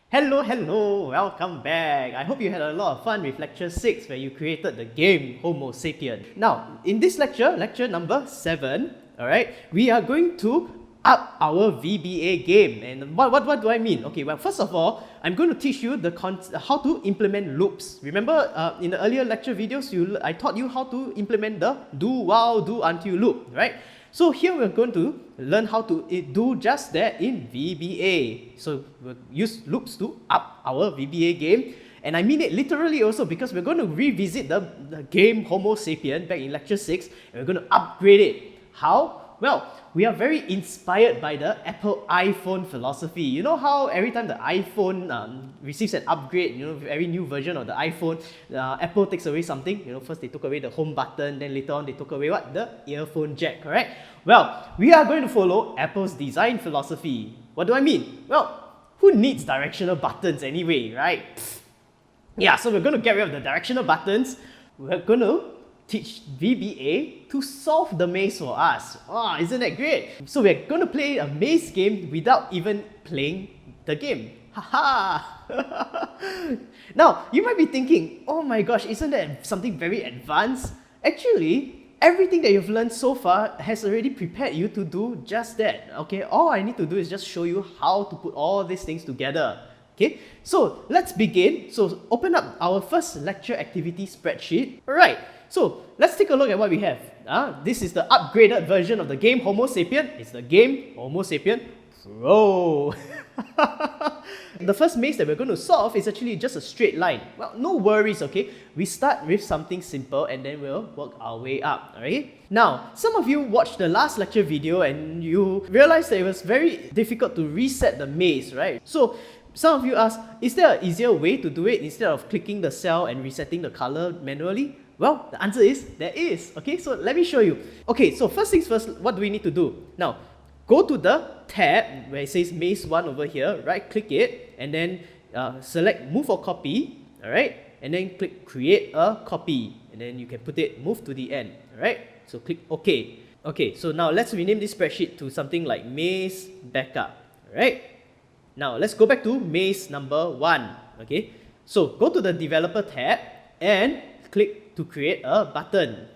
Hello, welcome back. I hope you had a lot of fun with lecture 6 where you created the game Homo sapien. Now, in this lecture number 7, alright, we are going to up our VBA game. And what do I mean? Okay, well, first of all, I'm going to teach you how to implement loops. Remember in the earlier lecture videos, I taught you how to implement the do while, do until loop, right? So here we're going to learn how to do just that in VBA. So we'll use loops to up our VBA game. And I mean it literally also because we're going to revisit the game Homo sapien back in lecture 6 and we're going to upgrade it. How? Well, we are very inspired by the Apple iPhone philosophy. You know how every time the iPhone receives an upgrade, every new version of the iPhone, Apple takes away something. First they took away the home button, then later on they took away what? The earphone jack, correct? Well, we are going to follow Apple's design philosophy. What do I mean? Well, who needs directional buttons anyway, right? Yeah, so we're going to get rid of the directional buttons. We're going to teach VBA to solve the maze for us. Oh, isn't that great? So we're going to play a maze game without even playing the game. Haha! Now, you might be thinking, oh my gosh, isn't that something very advanced? Actually, everything that you've learned so far has already prepared you to do just that. Okay, all I need to do is just show you how to put all these things together. Okay, so let's begin. So open up our first lecture activity spreadsheet. Alright, so let's take a look at what we have. This is the upgraded version of the game Homo sapien. It's the game Homo sapien Pro. The first maze that we're going to solve is actually just a straight line. Well, no worries, okay? We start with something simple and then we'll work our way up, alright? Now, some of you watched the last lecture video and you realized that it was very difficult to reset the maze, right? So, some of you asked, is there an easier way to do it instead of clicking the cell and resetting the color manually? Well, the answer is, there is. Okay, so let me show you. Okay, so first things first, what do we need to do? Now, go to the tab where it says Maze 1 over here, right click it, and then select Move or Copy, alright? And then click Create a Copy, and then you can move to the end, alright? So click OK. Okay, so now let's rename this spreadsheet to something like Maze Backup, alright? Now, let's go back to maze number 1, okay? So, go to the developer tab and click to create a button,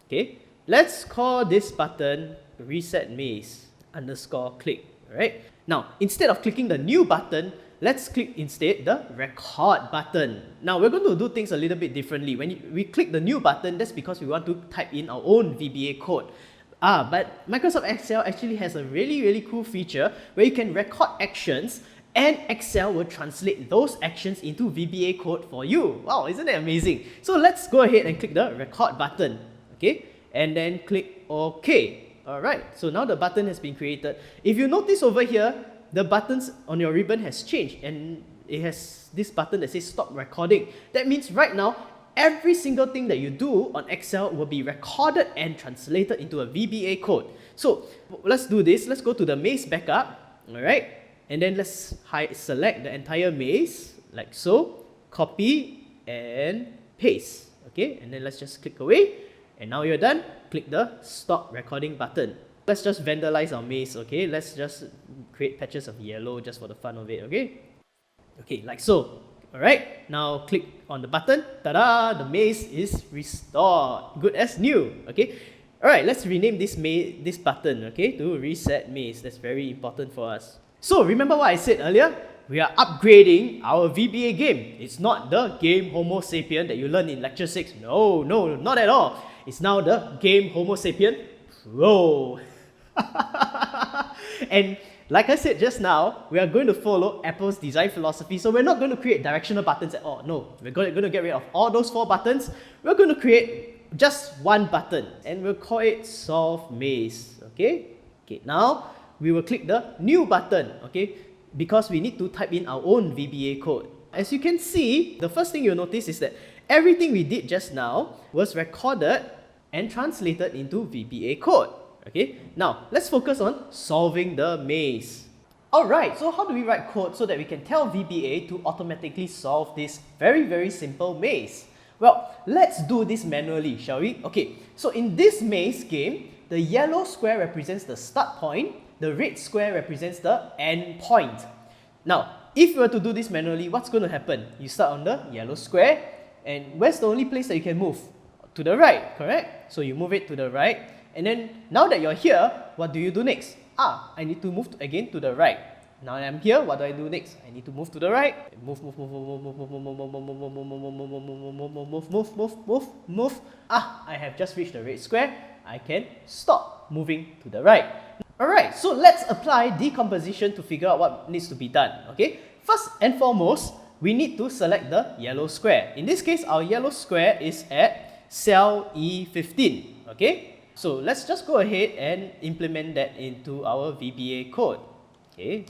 okay? Let's call this button reset maze _ click, alright? Now, instead of clicking the new button, let's click instead the record button. Now, we're going to do things a little bit differently. When we click the new button, that's because we want to type in our own VBA code. But Microsoft Excel actually has a really cool feature where you can record actions and Excel will translate those actions into VBA code for you. Wow, isn't that amazing? So let's go ahead and click the record button, okay? And then click OK. Alright, so now the button has been created. If you notice over here, the buttons on your ribbon has changed and it has this button that says stop recording. That means right now, every single thing that you do on Excel will be recorded and translated into a VBA code. So let's do this. Let's go to the maze backup, alright? And then let's select the entire maze, like so, copy and paste, okay? And then let's just click away. And now you're done, click the stop recording button. Let's just vandalize our maze, okay? Let's just create patches of yellow just for the fun of it, okay? Okay, like so. Alright, now click on the button. Ta-da! The maze is restored. Good as new. Okay. Alright, let's rename this button, okay, to reset maze. That's very important for us. So remember what I said earlier? We are upgrading our VBA game. It's not the game Homo sapien that you learned in lecture 6. No, not at all. It's now the game Homo sapien Pro. And like I said just now, we are going to follow Apple's design philosophy. So we're not going to create directional buttons at all. No, we're going to get rid of all those 4 buttons. We're going to create just one button and we'll call it Solve Maze. Okay, now we will click the new button, okay, because we need to type in our own VBA code. As you can see, the first thing you'll notice is that everything we did just now was recorded and translated into VBA code. Okay, now let's focus on solving the maze. Alright, so how do we write code so that we can tell VBA to automatically solve this very simple maze? Well, let's do this manually, shall we? Okay, so in this maze game, the yellow square represents the start point, the red square represents the end point. Now, if you were to do this manually, what's going to happen? You start on the yellow square, and where's the only place that you can move? To the right, correct? So you move it to the right, and then now that you're here, what do you do next? I need to move again to the right. Now that I'm here, what do I do next? I need to move to the right. Move. I have just reached the red square. I can stop moving to the right. Alright, so let's apply decomposition to figure out what needs to be done. Okay, first and foremost, we need to select the yellow square. In this case, our yellow square is at cell E15. Okay, so let's just go ahead and implement that into our VBA code. Okay,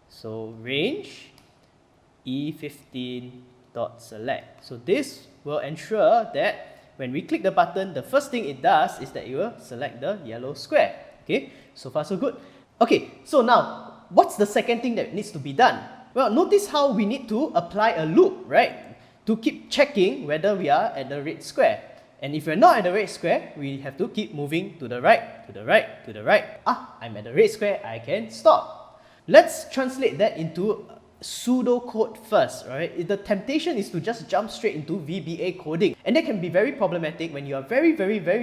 so range E15.select. So this will ensure that when we click the button, the first thing it does is that it will select the yellow square. Okay, so far so good. Okay, so now, what's the second thing that needs to be done? Well, notice how we need to apply a loop, right? To keep checking whether we are at the red square. And if we're not at the red square, we have to keep moving to the right, to the right, to the right. I'm at the red square, I can stop. Let's translate that into pseudocode first, right? The temptation is to just jump straight into VBA coding. And that can be very problematic when you are very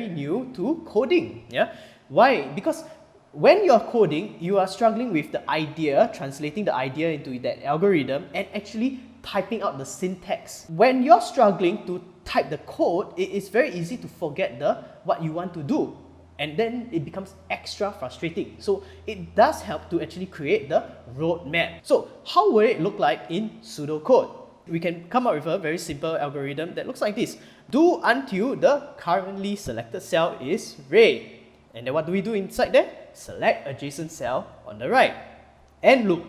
new to coding. Yeah? Why? Because when you're coding, you are struggling with the idea, translating the idea into that algorithm, and actually typing out the syntax. When you're struggling to type the code, it is very easy to forget what you want to do. And then it becomes extra frustrating. So it does help to actually create the roadmap. So how will it look like in pseudocode? We can come up with a very simple algorithm that looks like this. Do until the currently selected cell is red. And then what do we do inside there? Select adjacent cell on the right. And loop.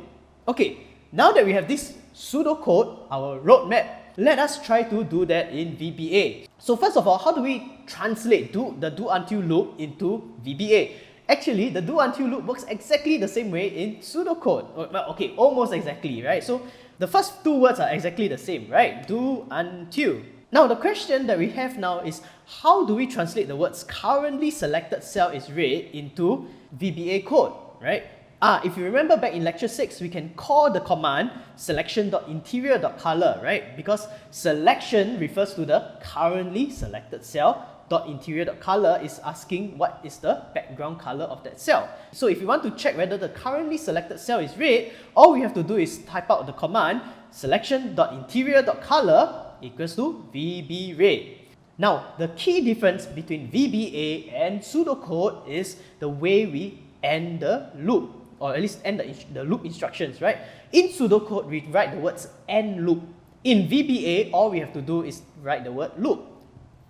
Okay, now that we have this pseudocode, our roadmap, let us try to do that in VBA. So first of all, how do we translate the do until loop into VBA? Actually, the do until loop works exactly the same way in pseudocode. Well, okay, almost exactly, right? So the first two words are exactly the same, right? Do until. Now the question that we have now is, how do we translate the words currently selected cell is red into VBA code, right? If you remember back in lecture 6, we can call the command selection.interior.color, right? Because selection refers to the currently selected cell. .interior.color is asking what is the background color of that cell. So if you want to check whether the currently selected cell is red, all we have to do is type out the command selection.interior.color equals to VBRed. Now, the key difference between VBA and pseudocode is the way we end the loop, or at least end the loop instructions, right? In pseudocode, we write the words end loop. In VBA, all we have to do is write the word loop.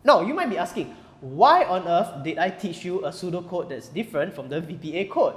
Now, you might be asking, why on earth did I teach you a pseudocode that's different from the VBA code?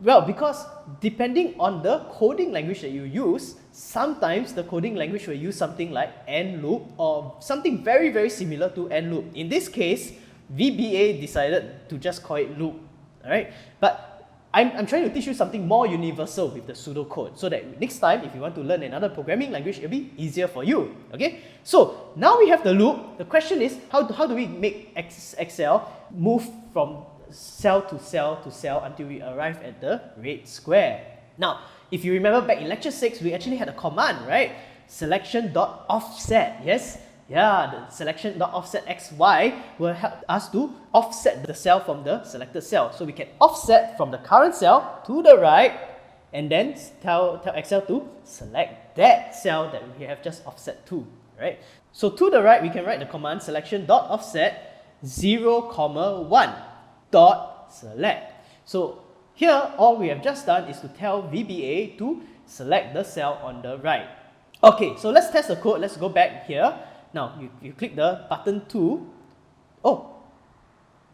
Well, because depending on the coding language that you use, sometimes the coding language will use something like end loop or something very similar to end loop. In this case, VBA decided to just call it loop, alright? But I'm trying to teach you something more universal with the pseudocode, so that next time, if you want to learn another programming language, it'll be easier for you, okay? So, now we have the loop. The question is, how do we make Excel move from cell to cell to cell until we arrive at the red square? Now, if you remember back in lecture 6, we actually had a command, right? Selection.offset, yes? Yeah, the selection.offset xy will help us to offset the cell from the selected cell. So we can offset from the current cell to the right, and then tell Excel to select that cell that we have just offset to, right? So to the right, we can write the command selection.offset 0,1.select. So here, all we have just done is to tell VBA to select the cell on the right. Okay, so let's test the code. Let's go back here. Now, you click the button 2. Oh,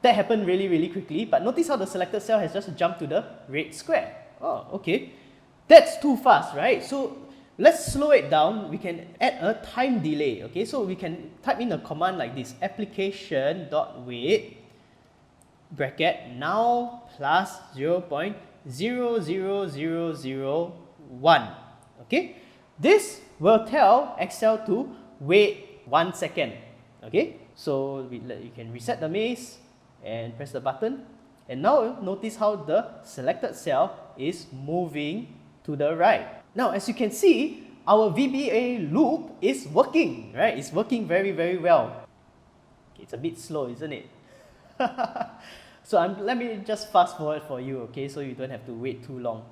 that happened really quickly, but notice how the selected cell has just jumped to the red square. Oh, okay. That's too fast, right? So let's slow it down. We can add a time delay, okay? So we can type in a command like this, application.wait bracket now plus 0.00001, okay? This will tell Excel to wait 1 second, okay? So you can reset the maze and press the button, and now notice how the selected cell is moving to the right. Now, as you can see, our VBA loop is working, right? It's working very, very well. Okay, it's a bit slow, isn't it? So let me just fast forward for you, okay, so you don't have to wait too long.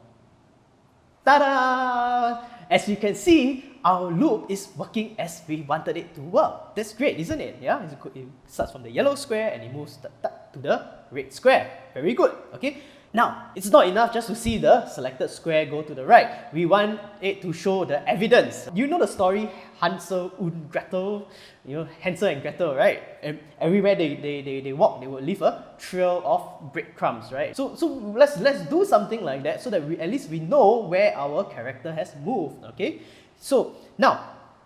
Ta-da! As you can see, our loop is working as we wanted it to work. That's great, isn't it? Yeah, it starts from the yellow square and it moves to the red square. Very good, okay? Now, it's not enough just to see the selected square go to the right. We want it to show the evidence. You know the story Hansel und Gretel? You know, Hansel and Gretel, right? And everywhere they walk, they will leave a trail of breadcrumbs, right? So let's do something like that so that at least we know where our character has moved, okay? So now,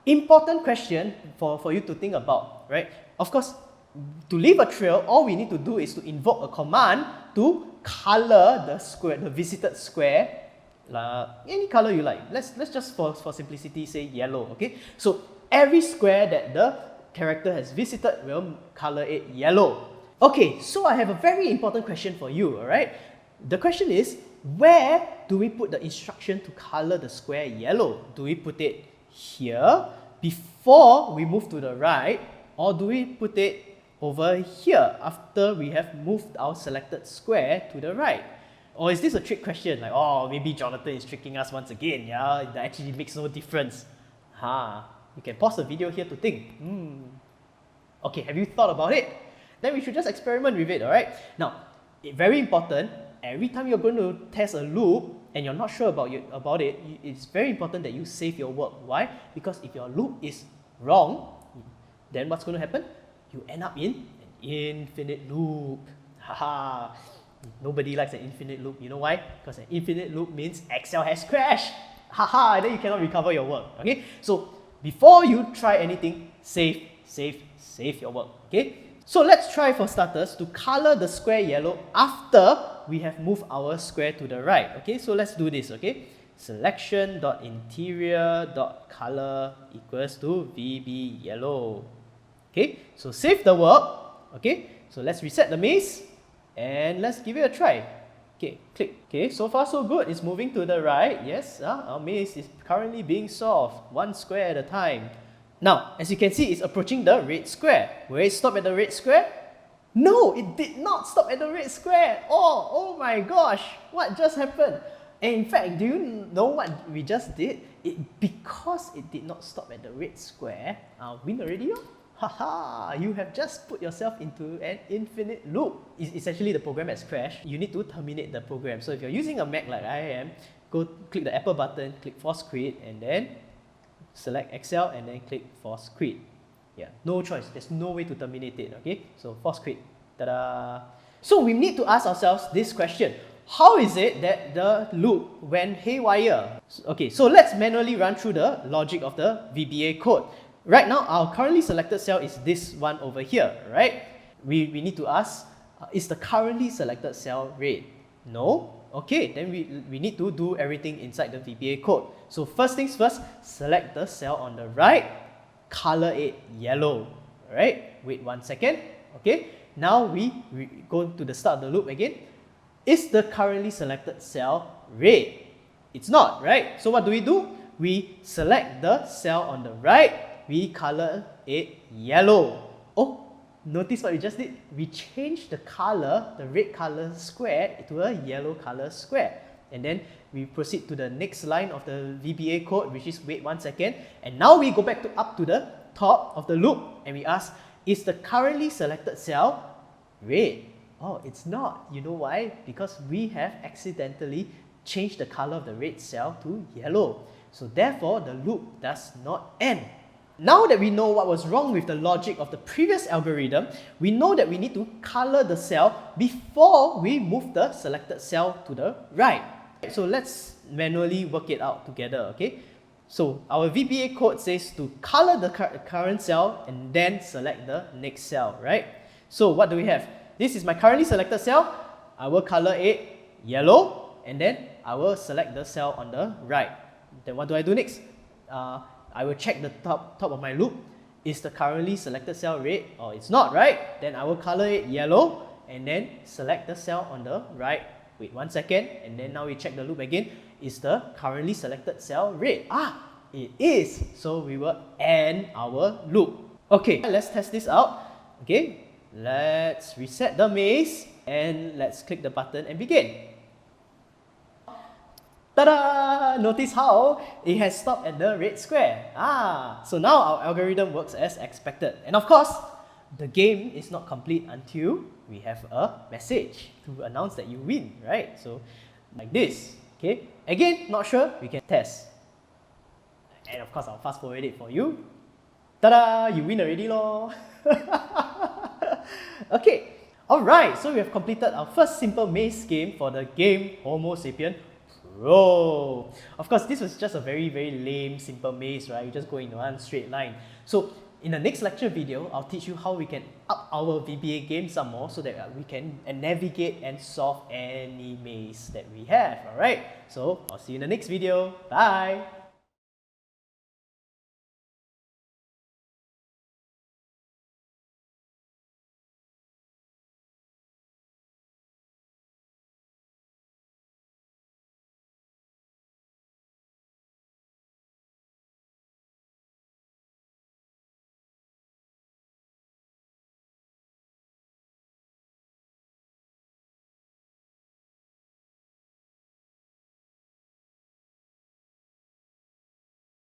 important question for you to think about, right? Of course, to leave a trail, all we need to do is to invoke a command to color the square, the visited square, any color you like. Let's just for simplicity say yellow, okay? So every square that the character has visited will color it yellow. Okay, so I have a very important question for you, alright? The question is, where do we put the instruction to color the square yellow? Do we put it here before we move to the right, or do we put it over here after we have moved our selected square to the right? Or is this a trick question? Like, oh, maybe Jonathan is tricking us once again, yeah? That actually makes no difference. You can pause the video here to think. Okay, have you thought about it? Then we should just experiment with it, alright? Now, very important, every time you're going to test a loop and you're not sure about it, it's very important that you save your work. Why? Because if your loop is wrong, then what's going to happen? You end up in an infinite loop. Nobody likes an infinite loop. You know why? Because an infinite loop means Excel has crashed. Then you cannot recover your work. Okay? So before you try anything, save your work. Okay? So let's try for starters to color the square yellow after we have moved our square to the right. Okay? So let's do this. Okay? Selection.interior.color equals to VB yellow. Okay, so save the work. Okay, so let's reset the maze and let's give it a try. Okay, click. Okay, so far so good. It's moving to the right. Yes, our maze is currently being solved, one square at a time. Now, as you can see, it's approaching the red square. Will it stop at the red square? No, it did not stop at the red square. Oh my gosh, what just happened? And in fact, do you know what we just did? Because it did not stop at the red square, win already. You have just put yourself into an infinite loop. Essentially, the program has crashed. You need to terminate the program. So if you're using a Mac like I am, go click the Apple button, click Force Quit, and then select Excel, and then click Force Quit. Yeah, no choice. There's no way to terminate it, okay? So Force Quit. Ta-da! So we need to ask ourselves this question. How is it that the loop went haywire? Okay, so let's manually run through the logic of the VBA code. Right now, our currently selected cell is this one over here, right? We need to ask, is the currently selected cell red? No? Okay, then we need to do everything inside the VBA code. So first things first, select the cell on the right, color it yellow, right? Wait 1 second, okay? Now we go to the start of the loop again. Is the currently selected cell red? It's not, right? So what do? We select the cell on the right, we color it yellow. Oh, notice what we just did? We changed the color, the red color square, to a yellow color square. And then we proceed to the next line of the VBA code, which is wait 1 second. And now we go back up to the top of the loop and we ask, is the currently selected cell red? Oh, it's not. You know why? Because we have accidentally changed the color of the red cell to yellow. So therefore, the loop does not end. Now that we know what was wrong with the logic of the previous algorithm, we know that we need to color the cell before we move the selected cell to the right. So let's manually work it out together, okay? So our VBA code says to color the current cell and then select the next cell, right? So what do we have? This is my currently selected cell. I will color it yellow and then I will select the cell on the right. Then what do I do next? I will check the top of my loop. Is the currently selected cell red? Oh, it's not, right? Then I will color it yellow and then select the cell on the right. Wait 1 second and then now we check the loop again. is the currently selected cell red? It is. So we will end our loop. Okay, let's test this out. Okay, let's reset the maze and let's click the button and begin. Ta-da! Notice how it has stopped at the red square. So now our algorithm works as expected. And of course, the game is not complete until we have a message to announce that you win, right? So like this, okay? Again, not sure, we can test. And of course, I'll fast forward it for you. Ta-da! You win already lor. Okay, alright, so we have completed our first simple maze game for the game Homo Sapien Pro. Of course, this was just a very lame simple maze, right? You just go in one straight line. So in the next lecture video, I'll teach you how we can up our VBA game some more so that we can navigate and solve any maze that we have. Alright, so I'll see you in the next video. Bye!